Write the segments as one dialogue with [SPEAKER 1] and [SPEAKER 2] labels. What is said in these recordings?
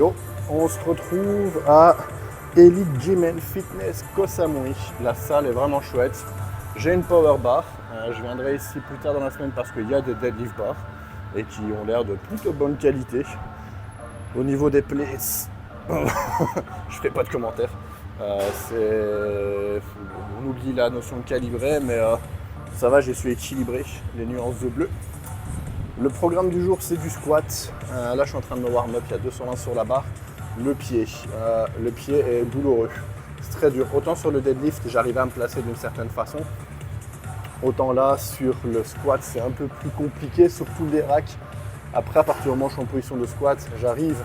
[SPEAKER 1] Yo, on se retrouve à Elite Gym and Fitness Koh Samui. La salle est vraiment chouette. J'ai une power bar. Je viendrai ici plus tard dans la semaine parce qu'il y a des deadlift bars et qui ont l'air de plutôt bonne qualité. Au niveau des plates, je ferai pas de commentaires. On oublie la notion de calibrer, mais ça va, j'ai su équilibrer les nuances de bleu. Le programme du jour, c'est du squat. Là, je suis en train de me warm-up, il y a 220 sur la barre. Le pied est douloureux. C'est très dur. Autant sur le deadlift, j'arrive à me placer d'une certaine façon. Autant là, sur le squat, c'est un peu plus compliqué, surtout les racks. Après, à partir du moment où je suis en position de squat, j'arrive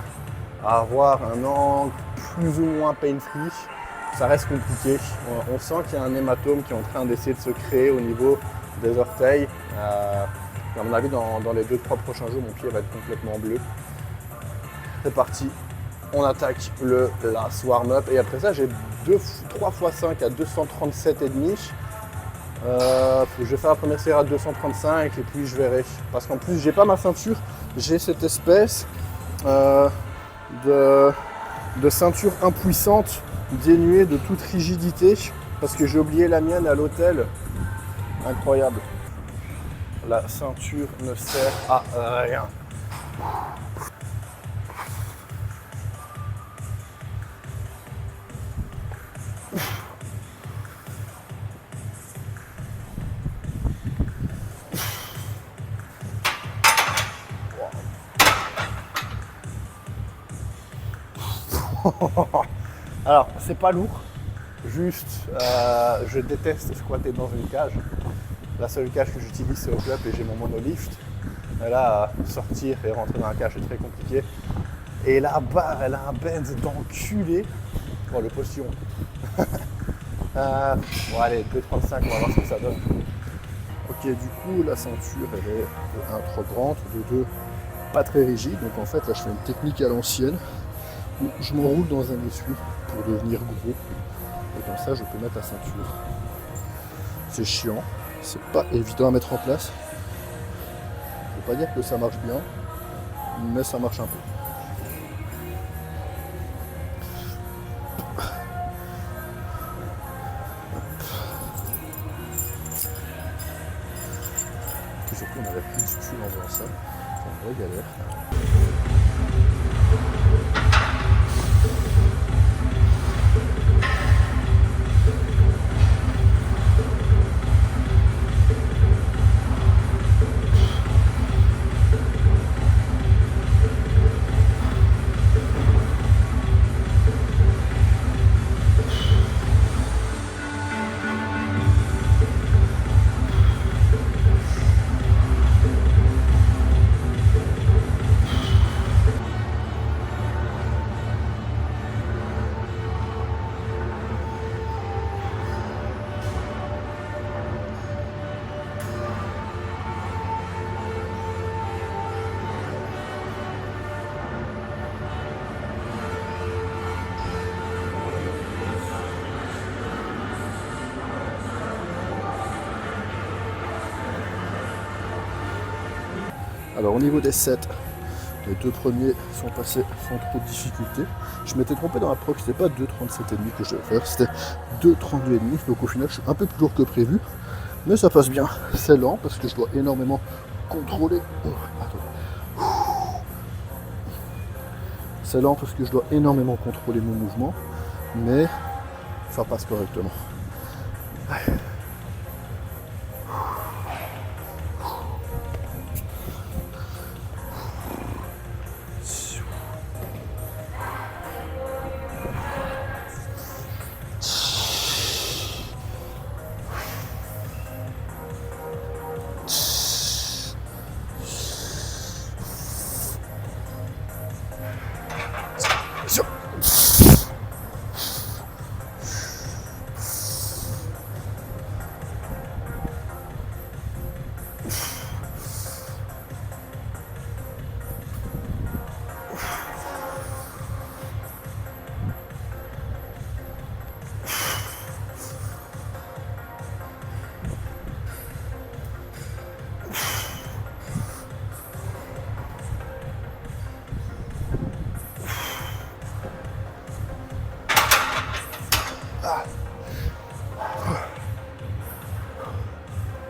[SPEAKER 1] à avoir un angle plus ou moins pain-free. Ça reste compliqué. On sent qu'il y a un hématome qui est en train d'essayer de se créer au niveau des orteils. À mon avis, dans les 2-3 prochains jours, mon pied va être complètement bleu. C'est parti. On attaque le last warm-up. Et après ça, j'ai 3 x 5 à 237,5. Je vais faire la première série à 235 et puis je verrai. Parce qu'en plus, j'ai pas ma ceinture. J'ai cette espèce de ceinture impuissante, dénuée de toute rigidité. Parce que j'ai oublié la mienne à l'hôtel. Incroyable. La ceinture ne sert à rien. Alors, c'est pas lourd, juste je déteste squatter dans une cage. La seule cage que j'utilise, c'est au club et j'ai mon monolift. Et là, sortir et rentrer dans la cage, c'est très compliqué. Et la barre, elle a un bend d'enculé. Bon, le postillon. Bon, allez, 2,35, on va voir ce que ça donne. Ok, du coup, la ceinture, elle est de 1 trop grande, de 2 pas très rigide. Donc en fait, là, je fais une technique à l'ancienne où je m'enroule dans un essuie pour devenir gros. Et comme ça, je peux mettre la ceinture. C'est chiant, c'est pas évident à mettre en place. Je ne veux pas dire que ça marche bien, mais ça marche un peu. Et surtout, on n'avait plus de cul en faisant ça. C'est une vraie galère. Alors au niveau des sets, les 2 premiers sont passés sans trop de difficulté. Je m'étais trompé dans la proc, c'était pas 2,37,5 que je devais faire, c'était 2,32,5. Donc au final je suis un peu plus lourd que prévu. Mais ça passe bien. C'est lent parce que je dois énormément contrôler. C'est lent parce que je dois énormément contrôler mon mouvement. Mais ça passe correctement.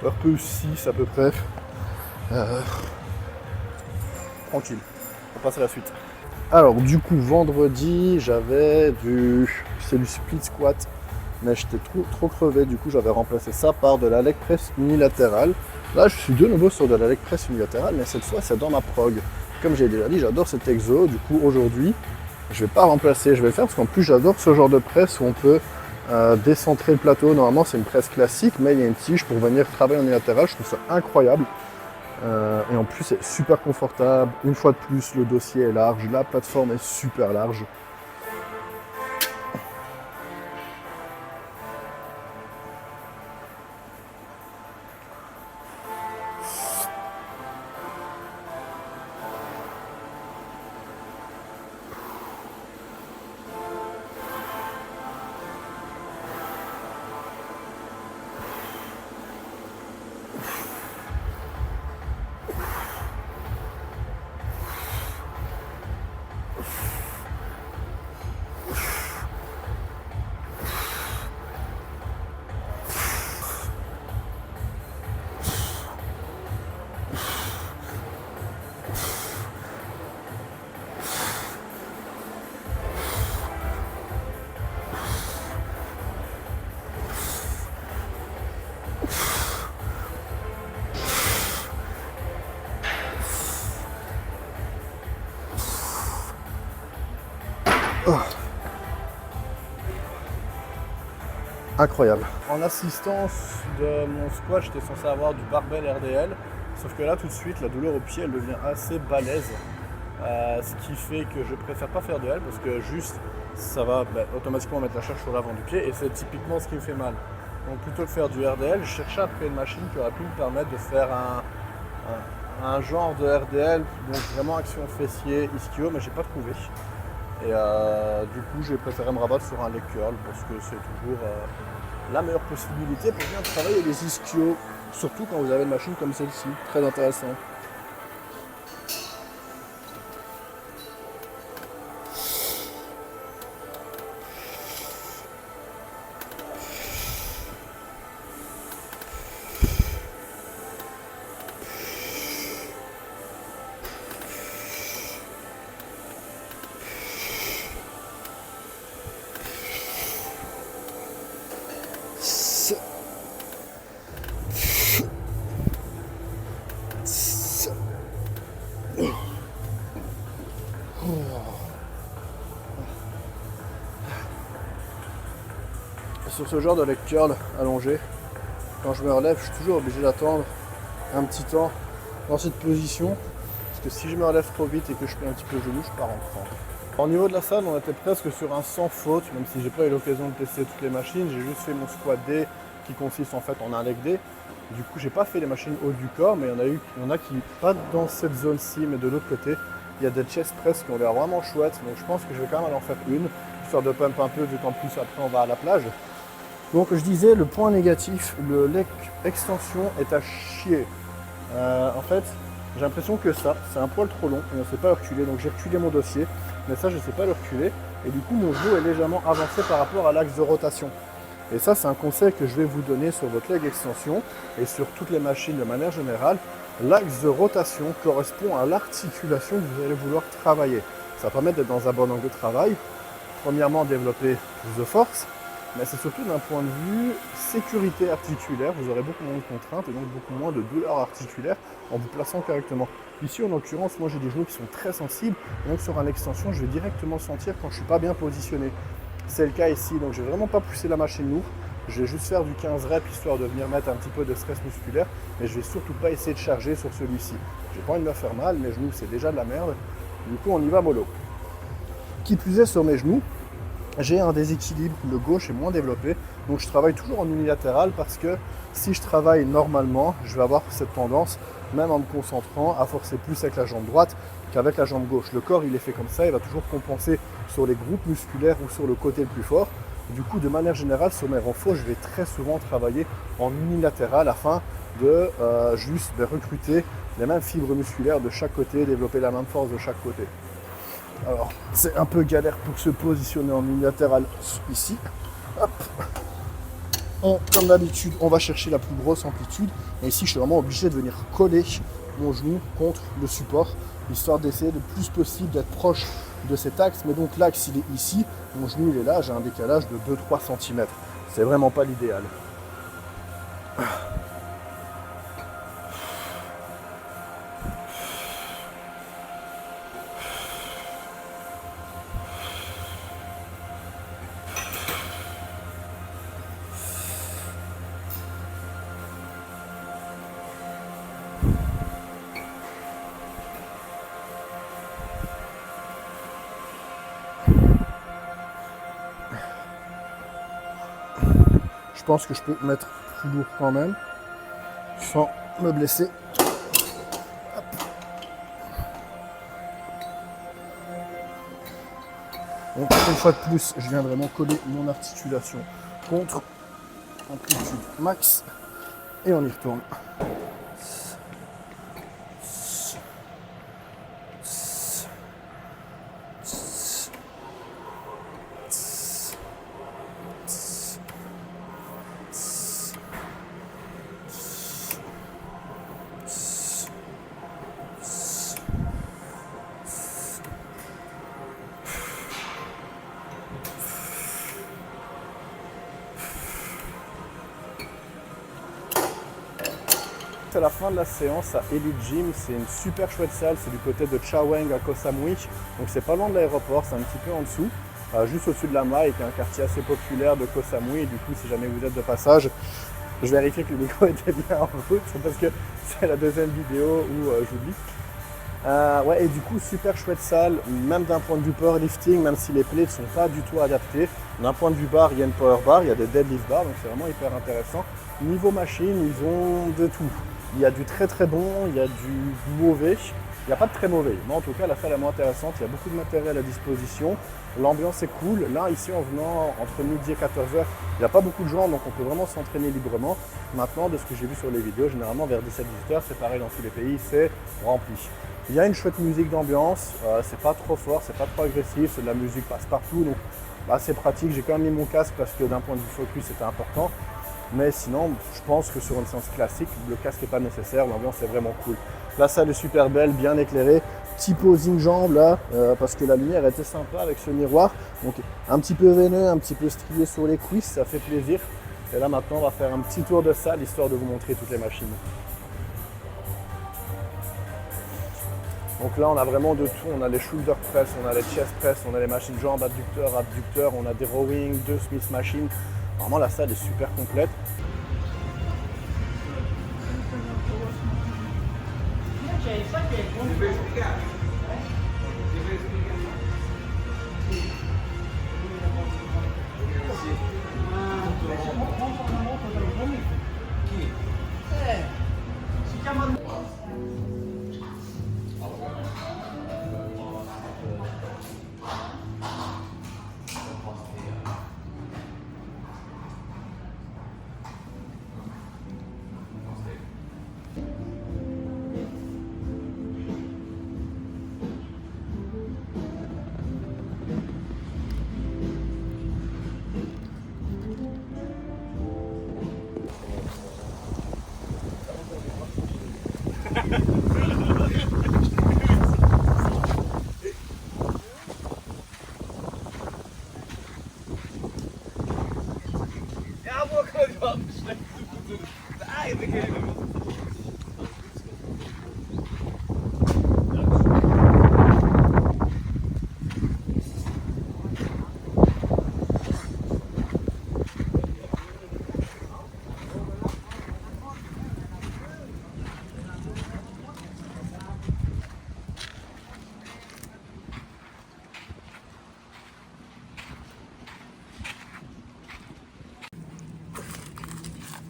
[SPEAKER 1] RPE 6 à peu près. Tranquille, on passe à la suite. Alors du coup vendredi c'est du split squat, mais j'étais trop crevé, du coup j'avais remplacé ça par de la leg press unilatérale. Là je suis de nouveau sur de la leg press unilatérale, mais cette fois c'est dans ma prog. Comme j'ai déjà dit, j'adore cet exo, du coup aujourd'hui je vais pas remplacer, je vais le faire parce qu'en plus j'adore ce genre de presse où on peut décentrer le plateau. Normalement c'est une presse classique, mais il y a une tige pour venir travailler en unilatéral, je trouve ça incroyable. Et en plus c'est super confortable. Une fois de plus, le dossier est large, la plateforme est super large. Incroyable. En assistance de mon squat, j'étais censé avoir du barbell RDL, sauf que là tout de suite la douleur au pied elle devient assez balèze, ce qui fait que je préfère pas faire de L parce que juste ça va automatiquement mettre la charge sur l'avant du pied et c'est typiquement ce qui me fait mal. Donc plutôt que faire du RDL, je cherchais après une machine qui aurait pu me permettre de faire un genre de RDL, donc vraiment action fessier, ischio, mais j'ai pas trouvé. Et du coup j'ai préféré me rabattre sur un leg curl parce que c'est toujours la meilleure possibilité pour bien travailler les ischios, surtout quand vous avez une machine comme celle-ci, très intéressant. Sur ce genre de leg curl allongé, quand je me relève, je suis toujours obligé d'attendre un petit temps dans cette position, parce que si je me relève trop vite et que je fais un petit peu le genou, je pars en crampe. Au niveau de la salle, on était presque sur un sans faute, même si j'ai pas eu l'occasion de tester toutes les machines. J'ai juste fait mon squat D qui consiste en fait en un leg D. Du coup, j'ai pas fait les machines haut du corps, mais il y en a qui, pas dans cette zone-ci, mais de l'autre côté, il y a des chest press qui ont l'air vraiment chouettes. Donc je pense que je vais quand même aller en faire une, histoire de pump un peu, vu qu'en plus après on va à la plage. Donc je disais, le point négatif, le leg extension est à chier. En fait, j'ai l'impression que ça, c'est un poil trop long et on ne sait pas le reculer. Donc j'ai reculé mon dossier, mais ça je ne sais pas le reculer. Et du coup mon genou est légèrement avancé par rapport à l'axe de rotation. Et ça c'est un conseil que je vais vous donner sur votre leg extension et sur toutes les machines de manière générale. L'axe de rotation correspond à l'articulation que vous allez vouloir travailler. Ça va permettre d'être dans un bon angle de travail. Premièrement, développer plus de force. Mais c'est surtout d'un point de vue sécurité articulaire, vous aurez beaucoup moins de contraintes et donc beaucoup moins de douleurs articulaires en vous plaçant correctement. Ici en l'occurrence, moi j'ai des genoux qui sont très sensibles, donc sur une extension je vais directement sentir quand je ne suis pas bien positionné. C'est le cas ici, donc je ne vais vraiment pas pousser la machine lourde, je vais juste faire du 15 reps histoire de venir mettre un petit peu de stress musculaire, mais je ne vais surtout pas essayer de charger sur celui-ci. J'ai pas envie de me faire mal, mes genoux c'est déjà de la merde, du coup on y va mollo. Qui plus est sur mes genoux, j'ai un déséquilibre, le gauche est moins développé, donc je travaille toujours en unilatéral parce que si je travaille normalement, je vais avoir cette tendance, même en me concentrant, à forcer plus avec la jambe droite qu'avec la jambe gauche. Le corps il est fait comme ça, il va toujours compenser sur les groupes musculaires ou sur le côté le plus fort. Du coup, de manière générale, sur mes renforts, je vais très souvent travailler en unilatéral afin de juste recruter les mêmes fibres musculaires de chaque côté, développer la même force de chaque côté. Alors, c'est un peu galère pour se positionner en unilatéral ici. Hop. Comme d'habitude, on va chercher la plus grosse amplitude. Et ici, je suis vraiment obligé de venir coller mon genou contre le support, histoire d'essayer le plus possible d'être proche de cet axe. Mais donc l'axe, il est ici, mon genou, il est là, j'ai un décalage de 2-3 cm. C'est vraiment pas l'idéal. Je pense que je peux mettre plus lourd quand même, sans me blesser. Hop. Donc une fois de plus, je viens vraiment coller mon articulation contre amplitude max et on y retourne. C'est la fin de la séance à Elite Gym, c'est une super chouette salle, c'est du côté de Chaweng à Koh Samui, donc c'est pas loin de l'aéroport, c'est un petit peu en dessous, juste au-dessus de la Mai, qui est un quartier assez populaire de Koh Samui, et du coup si jamais vous êtes de passage, je vérifie que le micro était bien en route, parce que c'est la deuxième vidéo où j'oublie. Ouais, et du coup super chouette salle, même d'un point de vue powerlifting, même si les plates ne sont pas du tout adaptés. D'un point de vue bar, il y a une power bar, il y a des deadlift bars, donc c'est vraiment hyper intéressant. Niveau machine, ils ont de tout. Il y a du très très bon, il y a du mauvais, il n'y a pas de très mauvais. Mais en tout cas, la salle est moins intéressante, il y a beaucoup de matériel à disposition. L'ambiance est cool. Là, ici, en venant entre midi et 14h, il n'y a pas beaucoup de gens, donc on peut vraiment s'entraîner librement. Maintenant, de ce que j'ai vu sur les vidéos, généralement vers 17-18h, c'est pareil dans tous les pays, c'est rempli. Il y a une chouette musique d'ambiance, c'est pas trop fort, c'est pas trop agressif, c'est de la musique passe-partout, donc c'est pratique. J'ai quand même mis mon casque parce que d'un point de vue focus, c'était important. Mais sinon, je pense que sur une séance classique, le casque n'est pas nécessaire, l'ambiance est vraiment cool. La salle est super belle, bien éclairée. Petit posing jambes là, parce que la lumière était sympa avec ce miroir. Donc un petit peu veineux, un petit peu strié sur les cuisses, ça fait plaisir. Et là maintenant, on va faire un petit tour de salle, histoire de vous montrer toutes les machines. Donc là, on a vraiment de tout. On a les shoulder press, on a les chest press, on a les machines jambes, adducteurs, abducteurs, on a des rowing, 2 Smith machines. Vraiment, la salle est super complète.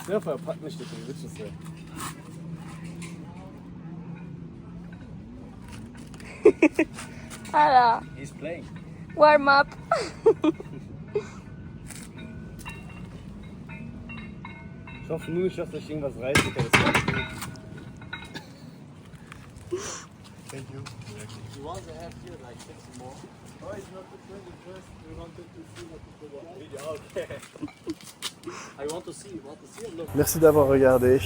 [SPEAKER 2] Ja, verpackt nicht das Witz ist
[SPEAKER 3] Voilà,
[SPEAKER 2] He's playing.
[SPEAKER 3] warm up.
[SPEAKER 2] Ich hoffe nur nicht, dass euch irgendwas reißt. Das war Thank you. You want to have here like 6 more? Oh, it's not the 21st. We wanted to see what the video. Okay. I want to see. You want to see? Look.
[SPEAKER 1] Merci d'avoir regardé.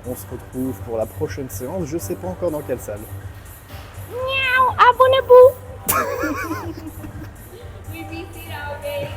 [SPEAKER 1] On se retrouve pour la prochaine séance. Je sais pas encore dans quelle salle.
[SPEAKER 3] Miaou, abonnez-vous. We be see our day.